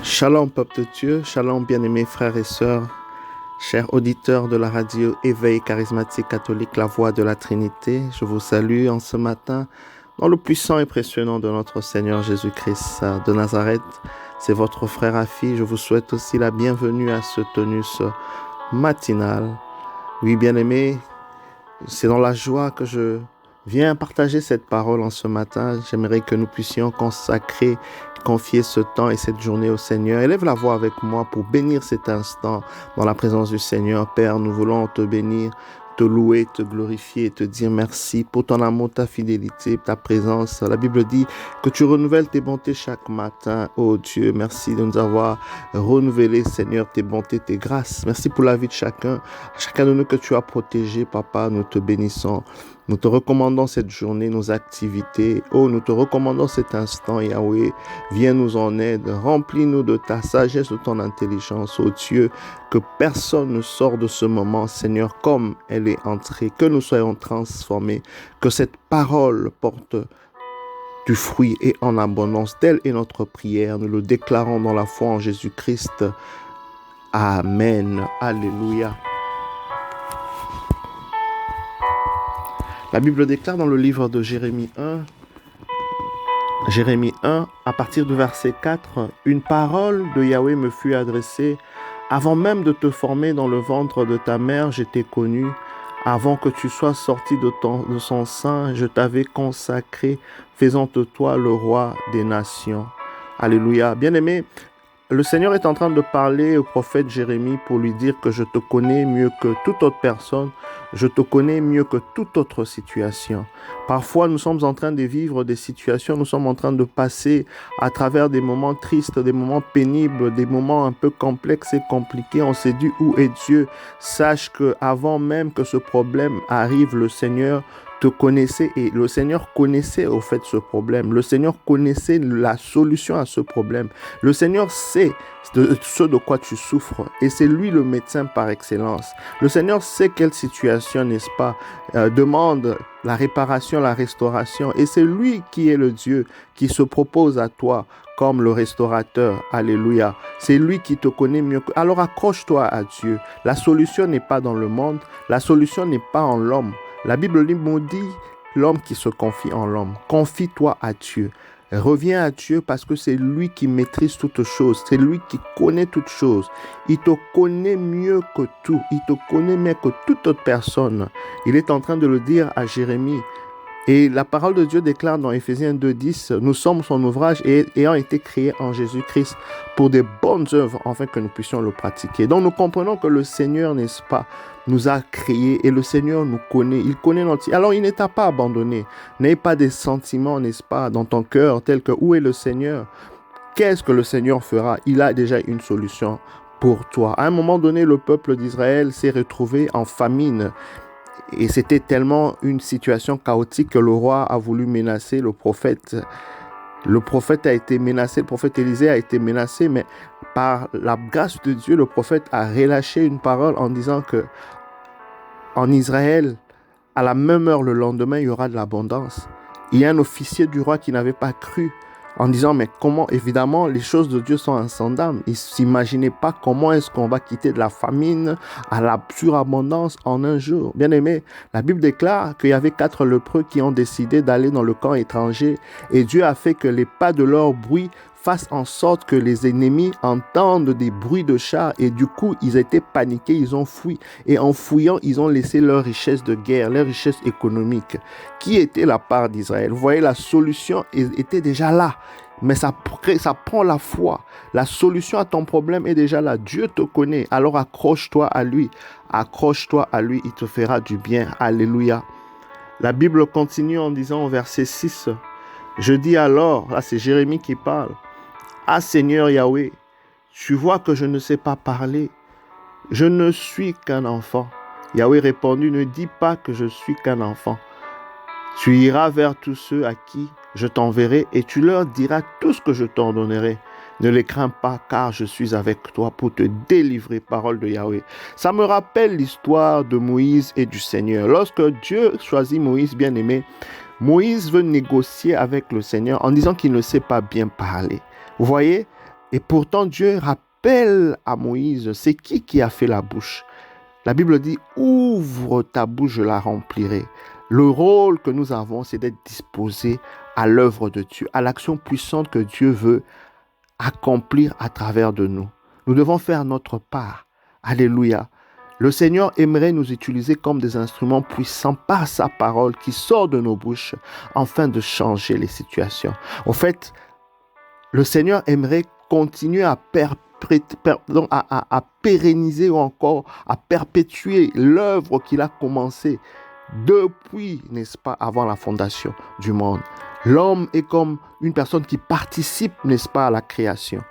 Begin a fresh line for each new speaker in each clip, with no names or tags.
Shalom peuple de Dieu, shalom bien-aimés frères et sœurs, chers auditeurs de la radio Éveil charismatique catholique, la voix de la Trinité. Je vous salue en ce matin dans le puissant et précieux nom de notre Seigneur Jésus-Christ de Nazareth. C'est votre frère Afi. Je vous souhaite aussi la bienvenue à ce tonus matinal. Oui, bien-aimés, c'est dans la joie que je viens partager cette parole en ce matin. J'aimerais que nous puissions confier ce temps et cette journée au Seigneur. Élève la voix avec moi pour bénir cet instant dans la présence du Seigneur. Père, nous voulons te bénir, te louer, te glorifier et te dire merci pour ton amour, ta fidélité, ta présence. La Bible dit que tu renouvelles tes bontés chaque matin. Oh Dieu, merci de nous avoir renouvelé, Seigneur, tes bontés, tes grâces. Merci pour la vie de chacun de nous que tu as protégé, Papa. Nous te bénissons. Nous te recommandons cette journée, nos activités. Oh, nous te recommandons cet instant, Yahweh. Viens nous en aide. Remplis-nous de ta sagesse, de ton intelligence. Oh Dieu, que personne ne sort de ce moment, Seigneur, comme elle est entrée. Que nous soyons transformés. Que cette parole porte du fruit et en abondance. Telle est notre prière. Nous le déclarons dans la foi en Jésus-Christ. Amen. Alléluia. La Bible déclare dans le livre de Jérémie 1, à partir du verset 4, « Une parole de Yahweh me fut adressée. Avant même de te former dans le ventre de ta mère, je t'ai connu. Avant que tu sois sorti de son sein, je t'avais consacré, faisant de toi le roi des nations. » Alléluia. Bien-aimé, le Seigneur est en train de parler au prophète Jérémie pour lui dire que je te connais mieux que toute autre personne, je te connais mieux que toute autre situation. Parfois, nous sommes en train de vivre des situations, nous sommes en train de passer à travers des moments tristes, des moments pénibles, des moments un peu complexes et compliqués. On s'est dit, où est Dieu? Sache que avant même que ce problème arrive, le Seigneur te connaissait et le Seigneur connaissait au fait ce problème. Le Seigneur connaissait la solution à ce problème. Le Seigneur sait ce de quoi tu souffres et c'est lui le médecin par excellence. Le Seigneur sait quelle situation, n'est-ce pas, demande la réparation, la restauration et c'est lui qui est le Dieu qui se propose à toi comme le restaurateur. Alléluia. C'est lui qui te connaît mieux. Alors accroche-toi à Dieu. La solution n'est pas dans le monde. La solution n'est pas en l'homme. La Bible nous dit l'homme qui se confie en l'homme. Confie-toi à Dieu. Reviens à Dieu parce que c'est lui qui maîtrise toutes choses. C'est lui qui connaît toutes choses. Il te connaît mieux que tout. Il te connaît mieux que toute autre personne. Il est en train de le dire à Jérémie. Et la parole de Dieu déclare dans Éphésiens 2:10, nous sommes son ouvrage ayant été créés en Jésus-Christ pour des bonnes œuvres, afin que nous puissions le pratiquer. Donc nous comprenons que le Seigneur, n'est-ce pas, nous a créés et le Seigneur nous connaît. Il connaît notre... Alors il ne t'a pas abandonné. N'aie pas des sentiments, n'est-ce pas, dans ton cœur, tels que où est le Seigneur? Qu'est-ce que le Seigneur fera? Il a déjà une solution pour toi. À un moment donné, le peuple d'Israël s'est retrouvé en famine. Et c'était tellement une situation chaotique que le roi a voulu menacer le prophète. Le prophète a été menacé, le prophète Élisée a été menacé, mais par la grâce de Dieu, le prophète a relâché une parole en disant que en Israël, à la même heure le lendemain, il y aura de l'abondance. Il y a un officier du roi qui n'avait pas cru en disant, mais comment, évidemment, les choses de Dieu sont insondables. Il ne s'imaginait pas comment est-ce qu'on va quitter de la famine à la surabondance en un jour. Bien aimé, la Bible déclare qu'il y avait 4 lépreux qui ont décidé d'aller dans le camp étranger et Dieu a fait que les pas de leur bruit fassent en sorte que les ennemis entendent des bruits de chars et du coup, ils étaient paniqués, ils ont fui. Et en fouillant, ils ont laissé leur richesse de guerre, leur richesse économique. Qui était la part d'Israël? Vous voyez, la solution était déjà là. Mais ça prend la foi. La solution à ton problème est déjà là. Dieu te connaît. Alors accroche-toi à lui. Accroche-toi à lui. Il te fera du bien. Alléluia. La Bible continue en disant au verset 6. Je dis alors, là c'est Jérémie qui parle. Ah Seigneur Yahweh, tu vois que je ne sais pas parler. Je ne suis qu'un enfant. Yahweh répondit, ne dis pas que je suis qu'un enfant. Tu iras vers tous ceux à qui je t'enverrai et tu leur diras tout ce que je t'ordonnerai. Ne les crains pas car je suis avec toi pour te délivrer, parole de Yahweh. Ça me rappelle l'histoire de Moïse et du Seigneur. Lorsque Dieu choisit Moïse, bien-aimé, Moïse veut négocier avec le Seigneur en disant qu'il ne sait pas bien parler. Vous voyez, Et pourtant, Dieu rappelle à Moïse, c'est qui a fait la bouche? La Bible dit, ouvre ta bouche, je la remplirai. Le rôle que nous avons, c'est d'être disposés à l'œuvre de Dieu, à l'action puissante que Dieu veut accomplir à travers de nous. Nous devons faire notre part. Alléluia. Le Seigneur aimerait nous utiliser comme des instruments puissants par sa parole qui sort de nos bouches afin de changer les situations. En fait, le Seigneur aimerait continuer à pérenniser ou encore à perpétuer l'œuvre qu'il a commencée depuis, n'est-ce pas, avant la fondation du monde. L'homme est comme une personne qui participe, n'est-ce pas, à la création.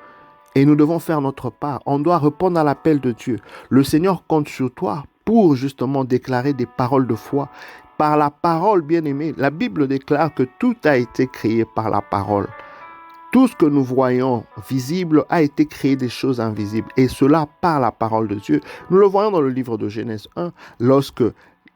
Et nous devons faire notre part. On doit répondre à l'appel de Dieu. Le Seigneur compte sur toi pour justement déclarer des paroles de foi. Par la parole, bien-aimé, la Bible déclare que tout a été créé par la parole. Tout ce que nous voyons visible a été créé des choses invisibles. Et cela par la parole de Dieu. Nous le voyons dans le livre de Genèse 1, lorsque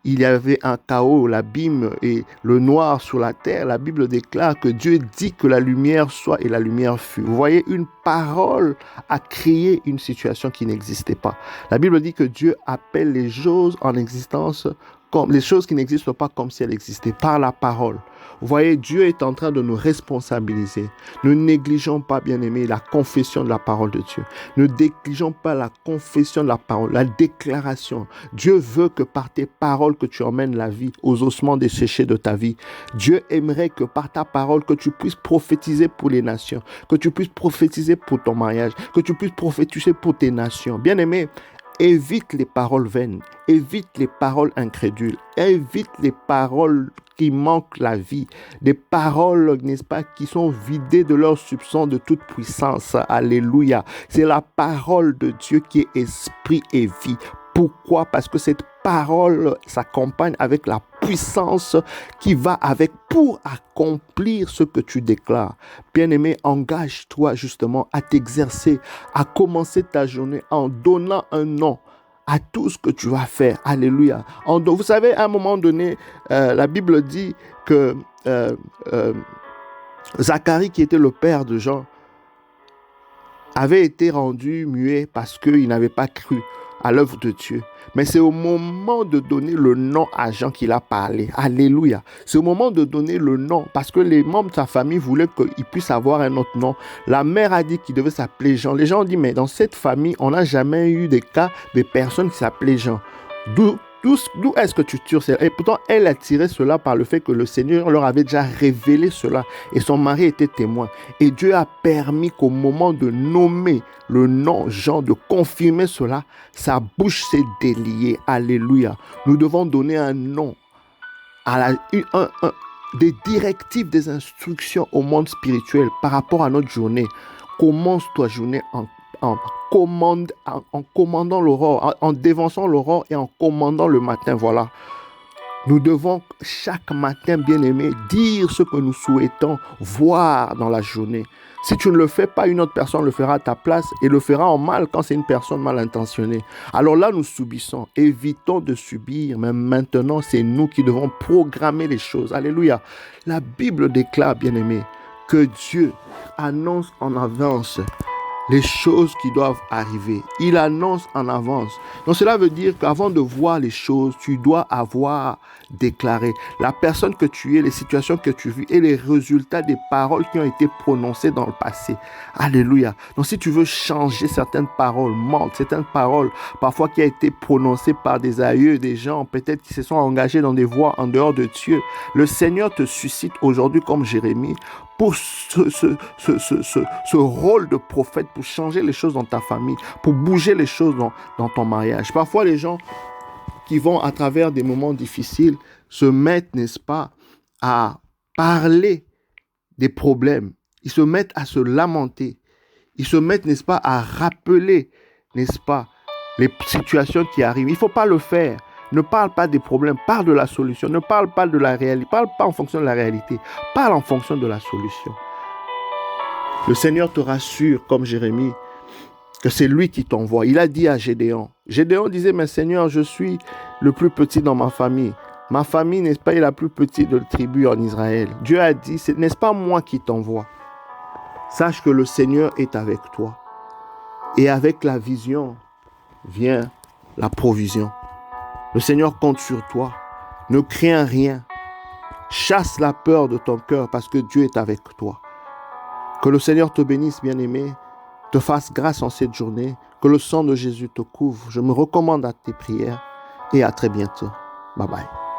il y avait un chaos, l'abîme et le noir sur la terre. La Bible déclare que Dieu dit que la lumière soit et la lumière fut. Vous voyez, une parole a créé une situation qui n'existait pas. La Bible dit que Dieu appelle les choses en existence comme les choses qui n'existent pas comme si elles existaient par la parole. Vous voyez, Dieu est en train de nous responsabiliser. Ne négligeons pas, bien-aimés, la confession de la parole de Dieu. Ne négligeons pas la confession de la parole, la déclaration. Dieu veut que par tes paroles que tu emmènes la vie aux ossements desséchés de ta vie. Dieu aimerait que par ta parole que tu puisses prophétiser pour les nations, que tu puisses prophétiser pour ton mariage, que tu puisses prophétiser pour tes nations. Bien-aimés, évite les paroles vaines, évite les paroles incrédules, évite les paroles qui manquent la vie, des paroles, n'est-ce pas, qui sont vidées de leur substance de toute puissance. Alléluia. C'est la parole de Dieu qui est esprit et vie. Pourquoi? Parce que cette parole s'accompagne avec la puissance qui va avec pour accomplir ce que tu déclares. Bien-aimé, engage-toi justement à t'exercer, à commencer ta journée en donnant un nom à tout ce que tu vas faire. Alléluia. Vous savez, à un moment donné, la Bible dit que Zacharie, qui était le père de Jean, avait été rendu muet parce qu'il n'avait pas cru à l'œuvre de Dieu. Mais c'est au moment de donner le nom à Jean qu'il a parlé. Alléluia. C'est au moment de donner le nom parce que les membres de sa famille voulaient qu'il puisse avoir un autre nom. La mère a dit qu'il devait s'appeler Jean. Les gens ont dit, mais dans cette famille, on n'a jamais eu des cas de personnes qui s'appelaient Jean. D'où est-ce que tu tires cela? Et pourtant, elle a tiré cela par le fait que le Seigneur leur avait déjà révélé cela. Et son mari était témoin. Et Dieu a permis qu'au moment de nommer le nom Jean, de confirmer cela, sa bouche s'est déliée. Alléluia. Nous devons donner un nom, des directives, des instructions au monde spirituel par rapport à notre journée. Commence ta journée en commandant l'aurore, en dévançant l'aurore et en commandant le matin. Voilà. Nous devons chaque matin, bien-aimé, dire ce que nous souhaitons voir dans la journée. Si tu ne le fais pas, une autre personne le fera à ta place et le fera en mal quand c'est une personne mal intentionnée. Alors là, nous subissons. Évitons de subir, mais maintenant, c'est nous qui devons programmer les choses. Alléluia. La Bible déclare, bien-aimé, que Dieu annonce en avance les choses qui doivent arriver. Il annonce en avance. Donc cela veut dire qu'avant de voir les choses, tu dois avoir déclaré la personne que tu es, les situations que tu vis et les résultats des paroles qui ont été prononcées dans le passé. Alléluia. Donc si tu veux changer certaines paroles mortes, certaines paroles parfois qui ont été prononcées par des aïeux, des gens peut-être qui se sont engagés dans des voies en dehors de Dieu, le Seigneur te suscite aujourd'hui comme Jérémie pour ce rôle de prophète, pour changer les choses dans ta famille, pour bouger les choses dans ton mariage. Parfois, les gens qui vont à travers des moments difficiles se mettent, n'est-ce pas, à parler des problèmes. Ils se mettent à se lamenter. Ils se mettent, n'est-ce pas, à rappeler, n'est-ce pas, les situations qui arrivent. Il ne faut pas le faire. Ne parle pas des problèmes, parle de la solution. Ne parle pas de la réalité, parle pas en fonction de la réalité, parle en fonction de la solution. Le Seigneur te rassure, comme Jérémie, que c'est lui qui t'envoie. Il a dit à Gédéon. Gédéon disait, mais Seigneur, je suis le plus petit dans ma famille. Ma famille, n'est-ce pas, est la plus petite de la tribu en Israël. Dieu a dit, n'est-ce pas moi qui t'envoie? Sache que le Seigneur est avec toi. Et avec la vision vient la provision. Le Seigneur compte sur toi. Ne crains rien. Chasse la peur de ton cœur parce que Dieu est avec toi. Que le Seigneur te bénisse, bien-aimé, te fasse grâce en cette journée, que le sang de Jésus te couvre. Je me recommande à tes prières et à très bientôt. Bye bye.